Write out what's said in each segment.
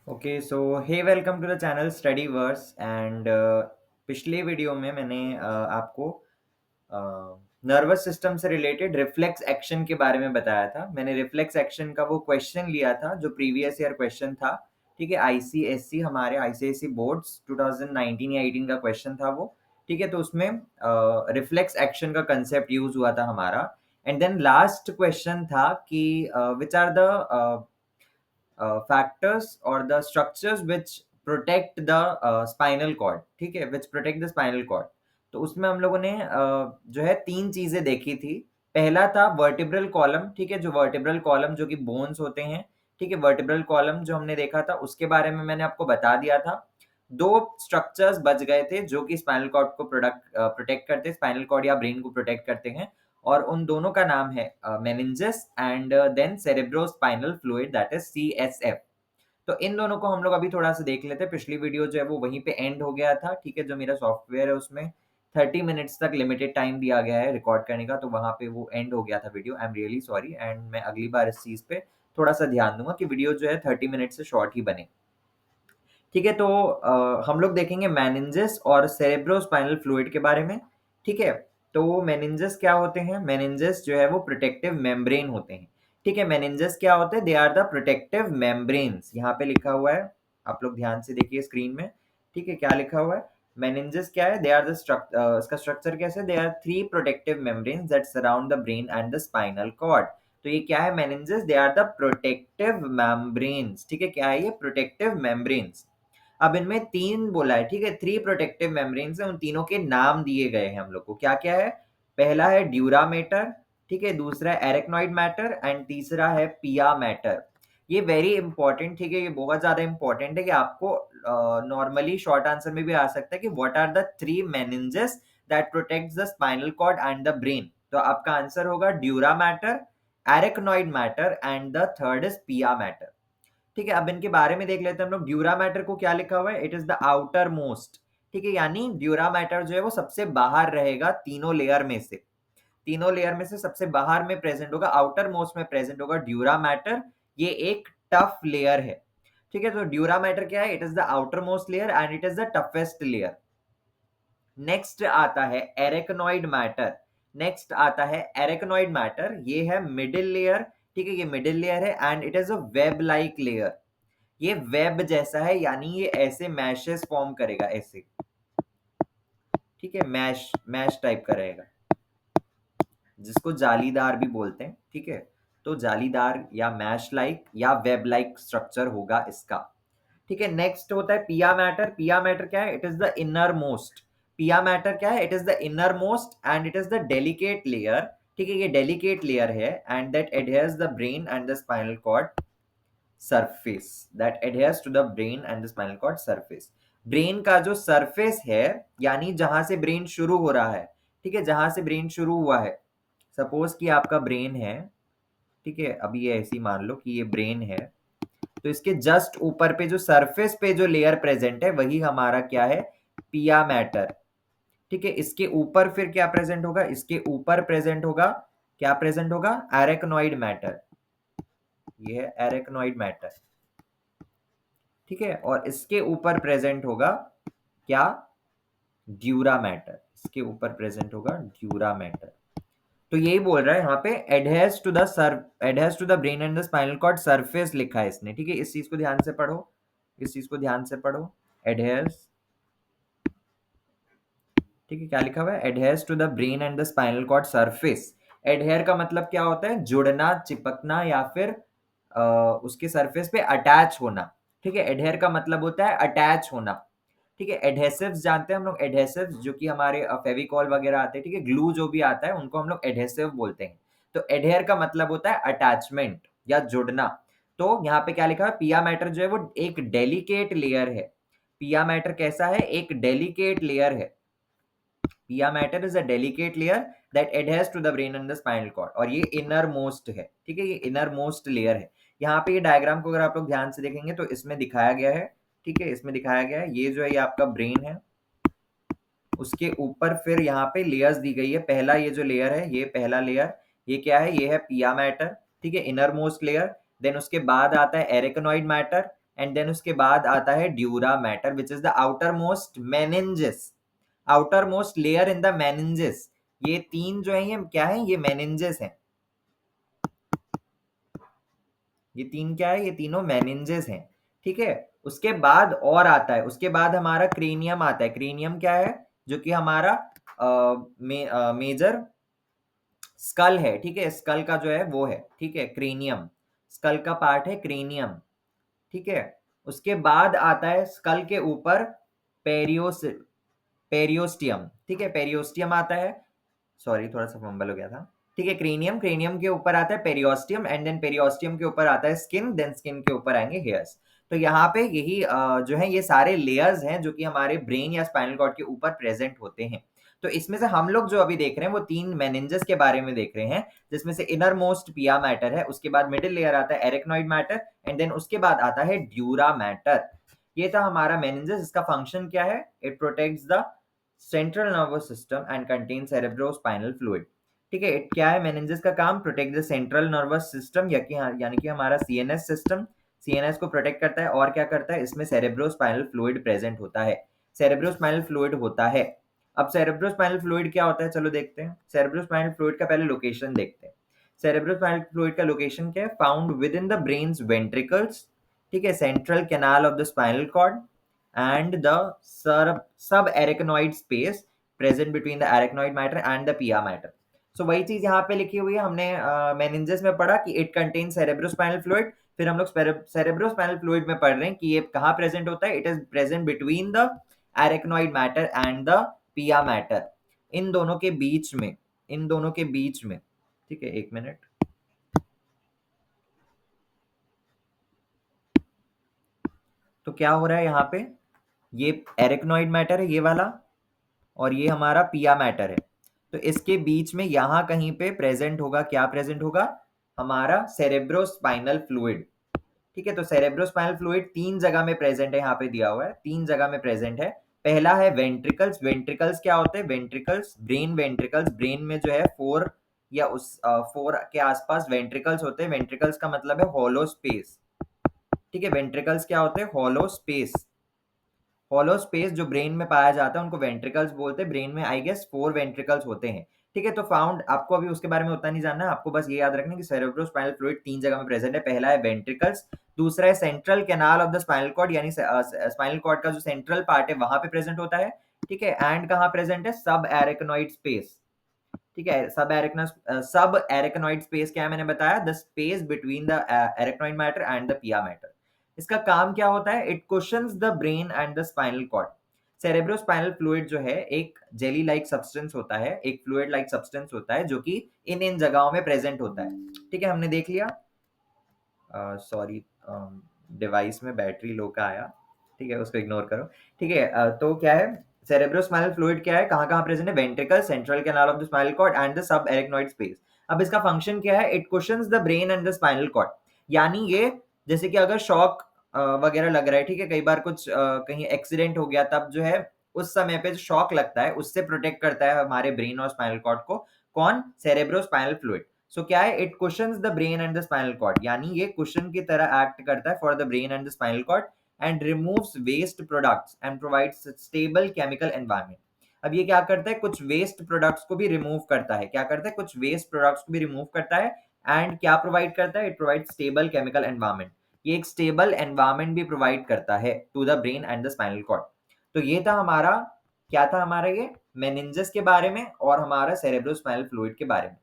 Okay so hey welcome to the channel Study Verse and पिछले video में मैंने आपको नर्वस सिस्टम से रिलेटेड रिफ्लेक्स एक्शन के बारे में बताया था। मैंने रिफ्लेक्स एक्शन का वो क्वेश्चन लिया था जो प्रीवियस ईयर क्वेश्चन था। ठीक है, आईसीएससी हमारे आईसीएससी बोर्ड्स 2019 या 18 का क्वेश्चन था वो। ठीक है, तो उसमें रिफ्लेक्स एक्शन का कंसेप्ट यूज हुआ था हमारा। एंड देन लास्ट क्वेश्चन था कि which are the factors or the structures which protect the spinal cord। ठीक है, which protect the spinal cord। तो उसमें हम लोगों ने जो है तीन चीजें देखी थी। पहला था वर्टिब्रल कॉलम। ठीक है, जो वर्टिब्रल कॉलम जो कि बोन्स होते हैं। ठीक है, वर्टिब्रल कॉलम जो हमने देखा था उसके बारे में मैंने आपको बता दिया था। दो स्ट्रक्चर्स बच गए थे जो कि स्पाइनल कॉर्ड को प्रोटेक्ट करते हैं, स्पाइनल कॉर्ड या ब्रेन को प्रोटेक्ट करते हैं। और उन दोनों का नाम है meninges and then cerebrospinal fluid, that is CSF. तो इन दोनों को हम लोग अभी थोड़ा सा देख लेते हैं। पिछली वीडियो जो है वो वहीं पे एंड हो गया था। ठीक है, जो मेरा सॉफ्टवेयर है उसमें 30 मिनट्स तक लिमिटेड टाइम दिया गया है रिकॉर्ड करने का, तो वहां पे वो एंड हो गया था video. I am really sorry and मैं अगली बार इस चीज पे थोड़ा सा ध्यान दूंगा कि वीडियो जो है 30 मिनट से शॉर्ट ही बने। ठीक है, तो हम लोग देखेंगे मेनिंजेस और सेरेब्रोस्पाइनल फ्लूइड के बारे में। ठीक है, तो मेनिंजेस क्या होते हैं? मेनिंजेस जो है वो प्रोटेक्टिव मेम्ब्रेन होते हैं। ठीक है, मेनिंजेस क्या होते हैं? They are the protective membranes. यहाँ पे लिखा हुआ है, आप लोग ध्यान से देखिए स्क्रीन में। ठीक है, क्या लिखा हुआ है? मेनिंजेस क्या है? दे आर द इसका स्ट्रक्चर कैसे? They are three protective membranes that surround the brain and the spinal cord. तो ये क्या है? Meninges they are the protective membranes. ठीक है, क्या है ये? Protective membranes. अब इनमें तीन बोला है। ठीक है, थ्री प्रोटेक्टिव मेम्ब्रेन्स है, उन तीनों के नाम दिए गए हैं हम लोग को। क्या क्या है? पहला है ड्यूरा मैटर। ठीक है, दूसरा है एरेक्नॉइड मैटर एंड तीसरा है पिया मैटर। ये वेरी इंपॉर्टेंट। ठीक है, ये बहुत ज्यादा इंपॉर्टेंट है कि आपको नॉर्मली शॉर्ट आंसर में भी आ सकता है कि what are the three meninges that protects the spinal cord and the brain. तो आपका आंसर होगा dura mater, arachnoid mater and the third is pia mater. ठीक है, अब इनके बारे में देख लेते हैं हम लोग। ड्यूरा मैटर को क्या लिखा हुआ है? It is the outer most. ठीक है, यानी ड्यूरा मैटर जो है वो सबसे बाहर रहेगा तीनों लेयर में से। तीनों लेयर में से सबसे बाहर में प्रेजेंट होगा, आउटर मोस्ट में प्रेजेंट होगा ड्यूरा मैटर। ये एक टफ लेयर है। ठीक है, तो ड्यूरा मैटर क्या है? It is the outer most layer and it is the toughest layer. Next आता है एरेक्नॉइड मैटर। नेक्स्ट आता है एरेक्नॉइड मैटर, ये है मिडिल लेयर। ठीक है, ये मिडिल लेयर है and it is a web like layer. ये वेब जैसा है, यानी ये ऐसे मैशेस फॉर्म करेगा, ऐसे। ठीक है, मैश मैश टाइप का रहेगा, जिसको जालीदार भी बोलते हैं। ठीक है, तो जालीदार या मैश लाइक या वेब लाइक स्ट्रक्चर होगा इसका। ठीक है, नेक्स्ट होता है पिया मैटर। पिया मैटर क्या है? It is the inner most. Pia matter क्या है? It is the inner most and it is the delicate layer. ठीक है, ये डेलिकेट लेयर है and that adheres the brain and the spinal cord surface. That adheres to the brain and the spinal cord surface. Brain का जो surface है, यानी जहां से ब्रेन शुरू हो रहा है। ठीक है, जहां से ब्रेन शुरू हुआ है, सपोज कि आपका ब्रेन है। ठीक है, अभी ये ऐसी मान लो कि ये ब्रेन है, तो इसके जस्ट ऊपर पे जो सरफेस पे जो लेयर प्रेजेंट है वही हमारा क्या है? Pia mater. ठीक है, इसके ऊपर फिर क्या प्रेजेंट होगा? इसके ऊपर प्रेजेंट होगा, क्या प्रेजेंट होगा? Arachnoid matter. ये है एरेक्नॉइड मैटर। ठीक है, और इसके ऊपर प्रेजेंट होगा क्या? Dura mater. इसके ऊपर प्रेजेंट होगा ड्यूरा मैटर। तो यही बोल रहा है यहाँ पे, adheres to the brain and the spinal cord surface लिखा है इसने। ठीक है, इस चीज को ध्यान से पढ़ो, इस चीज को ध्यान से पढ़ो। एडहेयर्स, ठीक है, क्या लिखा हुआ है? Adheres to the brain and the spinal cord surface. Adhere का मतलब क्या होता है? जुड़ना, चिपकना, या फिर उसके सरफेस पे अटैच होना। ठीक है, एडहेयर का मतलब होता है अटैच होना। ठीक है, एडहेसिव्स जानते हैं हम लोग, एडहेसिव्स जो कि हमारे फेविकॉल वगैरह आते हैं। ठीक है, ग्लू जो भी आता है उनको हम लोग एडहेसिव बोलते हैं। तो एडहेयर का मतलब होता है अटैचमेंट या जुड़ना। तो यहाँ पे क्या लिखा है? पिया मैटर जो है वो एक डेलिकेट लेयर है। पिया मैटर कैसा है? एक डेलिकेट लेयर है। Pia mater is a delicate layer that adheres to the brain and the spinal cord, और ये इनर मोस्ट है। ठीक है, ये इनर मोस्ट लेयर है। यहाँ पे ये डायग्राम को अगर आप लोग ध्यान से देखेंगे तो इसमें दिखाया गया है। ठीक है, इसमें दिखाया गया है, ये जो है ये आपका ब्रेन है, उसके ऊपर फिर यहाँ पे लेयर्स दी गई है। पहला ये जो लेयर है, ये पहला लेयर, ये क्या है? ये है पिया मैटर। ठीक है, इनर मोस्ट लेयर। देन उसके बाद आता है एरेक्नॉइड मैटर एंड देन उसके बाद आता है dura matter which is the outer most meninges, outer most layer in the meninges. ये तीन जो है ये क्या है, ये मेनिंजेस हैं। ये तीन क्या है, ये तीनों मेनिंजेस हैं, ठीक है। उसके बाद और आता है, उसके बाद हमारा क्रेनियम आता है। क्रेनियम क्या है, जो कि हमारा मेजर स्कल है, ठीक है। स्कल का जो है वो है, ठीक है, क्रेनियम, स्कल का पार्ट है क्रेनियम, ठीक है। उसके बाद आता है स्कल के ऊपर पेरियोस पेरियोस्टियम, ठीक है, पेरियोस्टियम आता है। सॉरी थोड़ा सा फंबल हो गया था, ठीक है। क्रेनियम, क्रेनियम के ऊपर आता है पेरियोस्टियम, एंड देन पेरियोस्टियम के ऊपर आता है स्किन, देन स्किन के ऊपर आएंगे हेयर्स। तो यहाँ पे यही जो है ये सारे लेयर्स हैं जो कि हमारे ब्रेन या स्पाइनल कॉर्ड के ऊपर प्रेजेंट होते हैं। तो इसमें से हम लोग जो अभी देख रहे हैं वो तीन मेनिंजेस के बारे में देख रहे हैं, जिसमें से इनर मोस्ट पिया मैटर है, उसके बाद मिडिल लेयर आता है एरेक्नॉइड मैटर, एंड देन उसके बाद आता है ड्यूरा मैटर। ये था हमारा मेनिंजेस। इसका फंक्शन क्या है, it protects the central nervous system and contain cerebrospinal fluid, ठीक है। क्या है मेनिंजेस का काम, protect the central nervous system, यानी कि हमारा सीएनएस सिस्टम, सीएनएस को प्रोटेक्ट करता है। और क्या करता है, इसमें सेरेब्रोस्पाइनल फ्लूइड प्रेजेंट होता है, सेरेब्रोस्पाइनल फ्लूइड होता है। अब सेरेब्रोस्पाइनल फ्लूइड क्या होता है, चलो देखते हैं। सेरेब्रोस्पाइनल फ्लूइड का पहले लोकेशन देखते हैं। सेरेब्रोस्पाइनल फ्लूइड का लोकेशन क्या है, found within the brain's ventricles, ठीक है, central canal of the spinal cord and the subarachnoid space present between the arachnoid matter and the pia matter. So वही चीज यहाँ पे लिखी हुई है, हमने मेनिंजेस में पढ़ा कि इट कंटेन सेरेब्रोस्पाइनल फ्लूइड, फिर हम लोग सेरेब्रोस्पाइनल फ्लूइड में पढ़ रहे हैं कि ये कहाँ प्रेजेंट होता है, it is present between the arachnoid matter and the pia matter, इन दोनों के बीच में, इन दोनों के बीच में, ठीक है। एक मिनट, तो क्या हो रहा है यहाँ पे, ये एरेक्नॉइड मैटर है ये वाला, और ये हमारा पिया मैटर है। तो इसके बीच में यहां कहीं पे प्रेजेंट होगा, क्या प्रेजेंट होगा, हमारा सेरेब्रोस्पाइनल फ्लूइड, ठीक है। तो सेरेब्रोस्पाइनल फ्लूइड तीन जगह में प्रेजेंट है, यहाँ पे दिया हुआ है, तीन जगह में प्रेजेंट है। पहला है वेंट्रिकल्स। वेंट्रिकल्स क्या होते हैं, वेंट्रिकल्स ब्रेन वेंट्रिकल्स, ब्रेन में जो है फोर या उस फोर के आसपास वेंट्रिकल्स होते हैं। वेंट्रिकल्स का मतलब है हॉलो स्पेस, ठीक है। वेंट्रिकल्स क्या होते हैं, हॉलो स्पेस, हॉलो स्पेस जो ब्रेन में पाया जाता है उनको वेंट्रिकल्स बोलते हैं। ब्रेन में आई गेस 4 वेंट्रिकल्स होते हैं, ठीक है। तो फाउंड, आपको अभी उसके बारे में उतना नहीं जानना है, आपको बस ये याद रखना है कि सेरेब्रोस्पाइनल फ्लूइड तीन जगह में प्रेजेंट है। पहला है वेंट्रिकल्स, दूसरा है central canal of the spinal cord, यानी स्पाइनल कॉर्ड का जो सेंट्रल पार्ट है वहां पे प्रेजेंट होता है, ठीक है। एंड कहाँ प्रेजेंट है, सब एरेक्नॉइड स्पेस, ठीक है। सब एरेक्नॉइड स्पेस क्या है, मैंने बताया, the space between the arachnoid mater and the pia mater. इसका काम क्या होता है, it cushions the brain and the spinal cord. Cerebrospinal fluid जो है एक जेली लाइक सब्सटेंस होता है, एक फ्लूइड लाइक सब्सटेंस होता है जो कि इन इन जगहों में प्रेजेंट होता है, ठीक है। हमने देख लिया, सॉरी डिवाइस में बैटरी लो का आया, ठीक है, उसको इग्नोर करो, ठीक है। तो क्या है, सेरेब्रोस्पाइनल फ्लूइड क्या है, कहाँ कहाँ प्रेजेंट है, ventricle, central canal of the spinal cord and the subarachnoid space. अब इसका फंक्शन क्या है, it cushions the brain and the spinal cord, यानी ये जैसे कि अगर शॉक वगैरह लग रहा है, ठीक है, कई बार कुछ कहीं एक्सीडेंट हो गया, तब जो है उस समय पे जो शॉक लगता है उससे प्रोटेक्ट करता है हमारे ब्रेन और स्पाइनल कॉर्ड को, कौन, सेरेब्रोस्पाइनल फ्लूइड। सो क्या है, it cushions the brain and the spinal cord, यानी ये कुशन की तरह एक्ट करता है for the brain and the spinal cord and removes waste products and provides stable chemical environment. अब ये क्या करता है, कुछ वेस्ट प्रोडक्ट्स को भी रिमूव करता है, क्या करता है, कुछ वेस्ट प्रोडक्ट्स को भी रिमूव करता है, एंड क्या प्रोवाइड करता है, it provide stable chemical environment. ये एक स्टेबल एनवायरनमेंट भी प्रोवाइड करता है to the brain and the spinal cord. तो ये था हमारा, क्या था हमारा, ये मेनिंजेस के बारे में और हमारा सेरेब्रोस्पाइनल फ्लूइड के बारे में,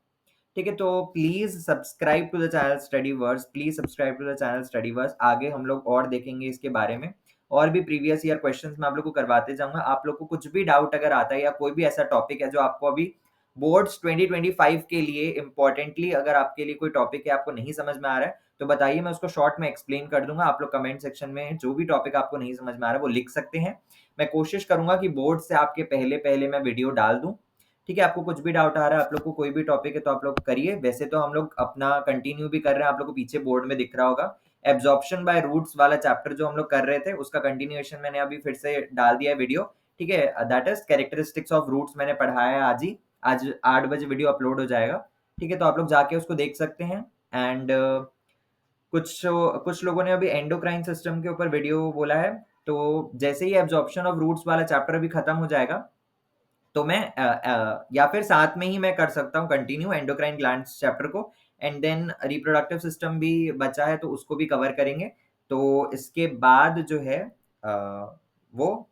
ठीक है। तो please subscribe to the channel Study Verse, please subscribe to the channel Study Verse. आगे हम लोग और देखेंगे इसके बारे में, और भी प्रीवियस ईयर क्वेश्चंस मैं आप लोग को करवाते जाऊंगा। आप लोग को कुछ भी डाउट अगर आता है या कोई भी ऐसा टॉपिक है जो आपको अभी बोर्ड्स 2025 के लिए इंपॉर्टेंटली, अगर आपके लिए कोई टॉपिक है आपको नहीं समझ में आ रहा है तो बताइए, मैं उसको शॉर्ट में एक्सप्लेन कर दूंगा। आप लोग कमेंट सेक्शन में जो भी टॉपिक आपको नहीं समझ में आ रहा है वो लिख सकते हैं। मैं कोशिश करूंगा कि बोर्ड से आपके पहले पहले मैं वीडियो डाल दूं, ठीक है। आपको कुछ भी डाउट आ रहा है, आप लोग को कोई भी टॉपिक है तो आप लोग करिए। वैसे तो हम लोग अपना कंटिन्यू भी कर रहे हैं, आप लोग को पीछे बोर्ड में दिख रहा होगा, एब्जॉर्प्शन बाय रूट्स वाला चैप्टर जो हम लोग कर रहे थे उसका कंटिन्यूएशन मैंने अभी फिर से डाल दिया है वीडियो, ठीक है। That is characteristics of roots, मैंने पढ़ाया है आज ही, आज 8 बजे वीडियो अपलोड हो जाएगा, ठीक है। तो आप लोग जाके उसको देख सकते हैं। एंड कुछ लोगों ने अभी एंडोक्राइन सिस्टम के ऊपर वीडियो बोला है, तो जैसे ही एब्जॉर्प्शन ऑफ रूट्स वाला चैप्टर अभी खत्म हो जाएगा, तो मैं या फिर साथ में ही मैं कर सकता हूँ कंटिन्यू एंडोक्राइन ग्लैंड्स चैप्टर को, एंड देन रिप्रोडक्टिव सिस्टम भी बचा है तो उसको भी कवर करेंगे। तो इसके बाद जो है वो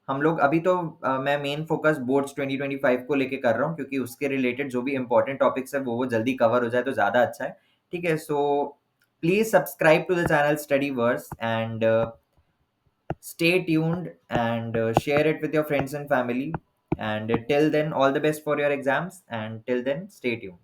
हम लोग अभी तो मैं मेन फोकस बोर्ड्स 2025 को लेके कर रहा हूँ, क्योंकि उसके रिलेटेड जो भी इंपॉर्टेंट टॉपिक्स है वो जल्दी कवर हो जाए तो ज़्यादा अच्छा है। ठीक है, so please subscribe to the channel Study Verse and stay tuned and share it with your friends and family, and till then all the best for your exams, and till then stay tuned.